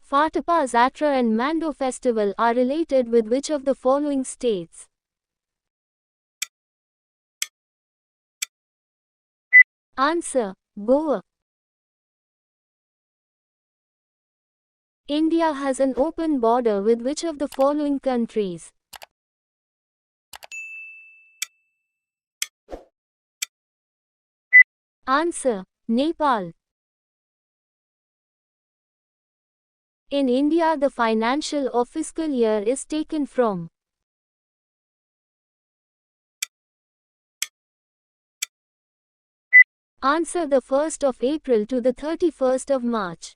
Fatapa Zatra and Mando festival are related with which of the following states? Answer: Goa. India has an open border with which of the following countries? Answer: Nepal. In India, the financial or fiscal year is taken from. Answer: the 1st of April to the 31st of March.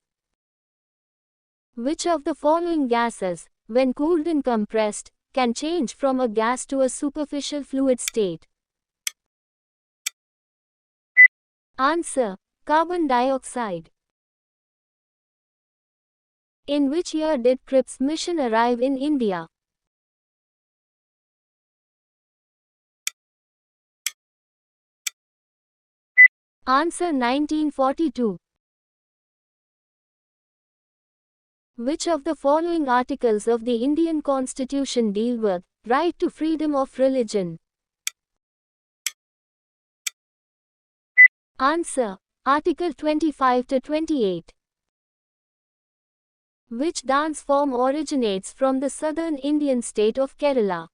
Which of the following gases, when cooled and compressed, can change from a gas to a superficial fluid state? Answer: carbon dioxide. In which year did Cripps mission arrive in India? Answer: 1942. Which of the following articles of the Indian Constitution deal with right to freedom of religion? Answer: Article 25 to 28. Which dance form originates from the southern Indian state of Kerala?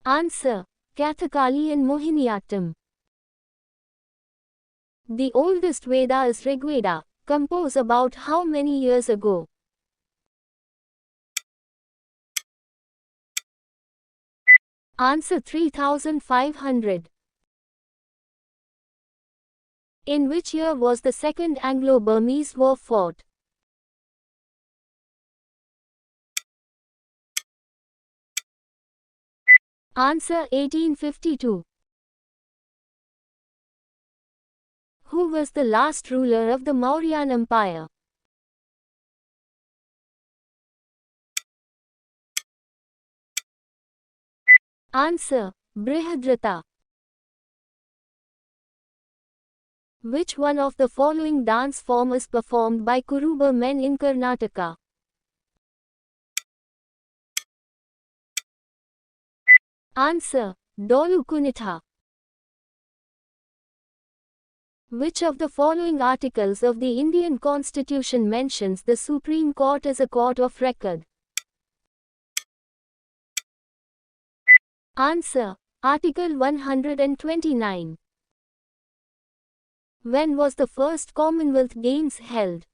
Answer: Kathakali and Mohiniyattam. The oldest Veda is Rigveda, composed about how many years ago? Answer: 3500. In which year was the Second Anglo-Burmese War fought? Answer: 1852. Who was the last ruler of the Mauryan Empire? Answer: Brihadrata. Which one of the following dance form is performed by Kuruba men in Karnataka? Answer: Dolu Kunitha. Which of the following articles of the Indian Constitution mentions the Supreme Court as a court of record? Answer: Article 129. When was the first Commonwealth Games held?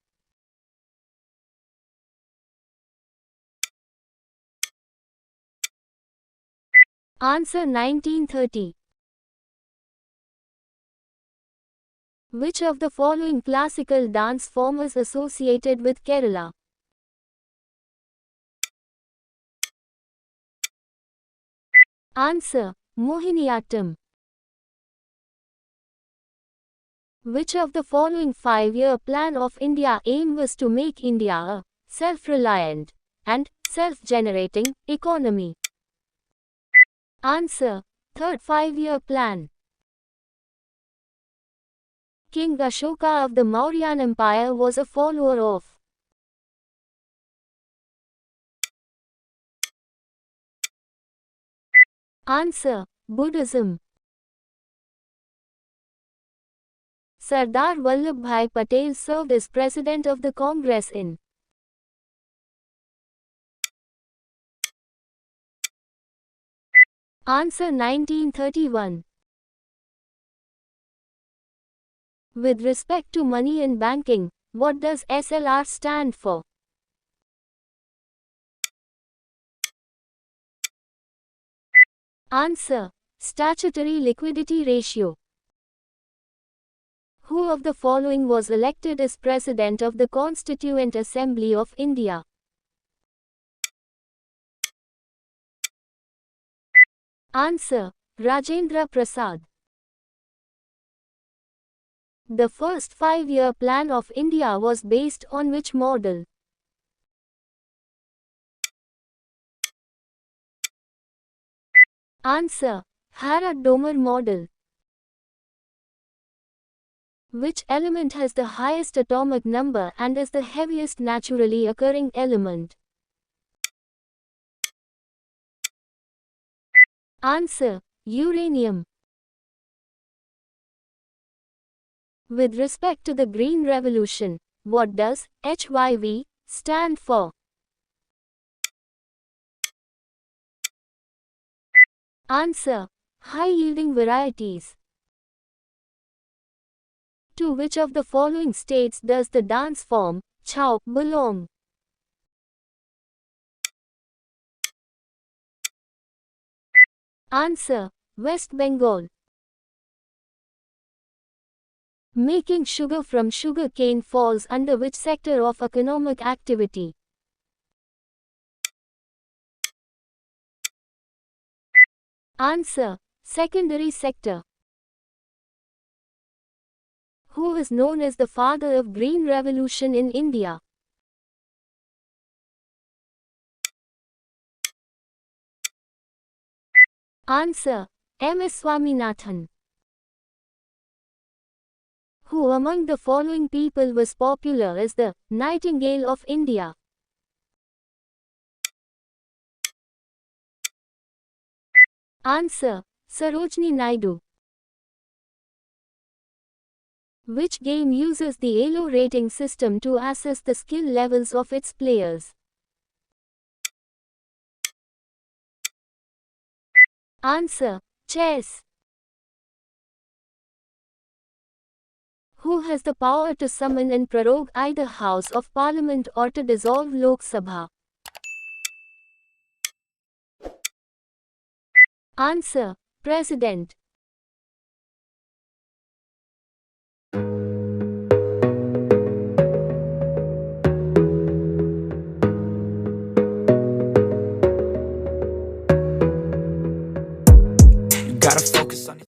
Answer: 1930. Which of the following classical dance form is associated with Kerala? Answer: Mohiniyattam. Which of the following 5-year plan of India aim was to make India a self-reliant and self-generating economy? Answer: Third 5-year plan. King Ashoka of the Mauryan Empire was a follower of. Answer: Buddhism. Sardar Vallabhbhai Patel served as President of the Congress in. Answer: 1931. With respect to money and banking, what does SLR stand for? Answer: Statutory Liquidity Ratio. Who of the following was elected as President of the Constituent Assembly of India? Answer: Rajendra Prasad. The first 5-year plan of India was based on which model? Answer: Harrod-Domar model. Which element has the highest atomic number and is the heaviest naturally occurring element? Answer: uranium. With respect to the Green Revolution, what does HYV stand for? Answer: high-yielding varieties. To which of the following states does the dance form Chau belong? Answer: West Bengal. Making sugar from sugar cane falls under which sector of economic activity? Answer: secondary sector. Who is known as the father of Green Revolution in India? Answer: M.S. Swaminathan. Who among the following people was popular as the Nightingale of India? Answer: Sarojini Naidu. Which game uses the ELO rating system to assess the skill levels of its players? Answer: chess. Who has the power to summon and prorogue either House of Parliament or to dissolve Lok Sabha? Answer: President. Gotta focus.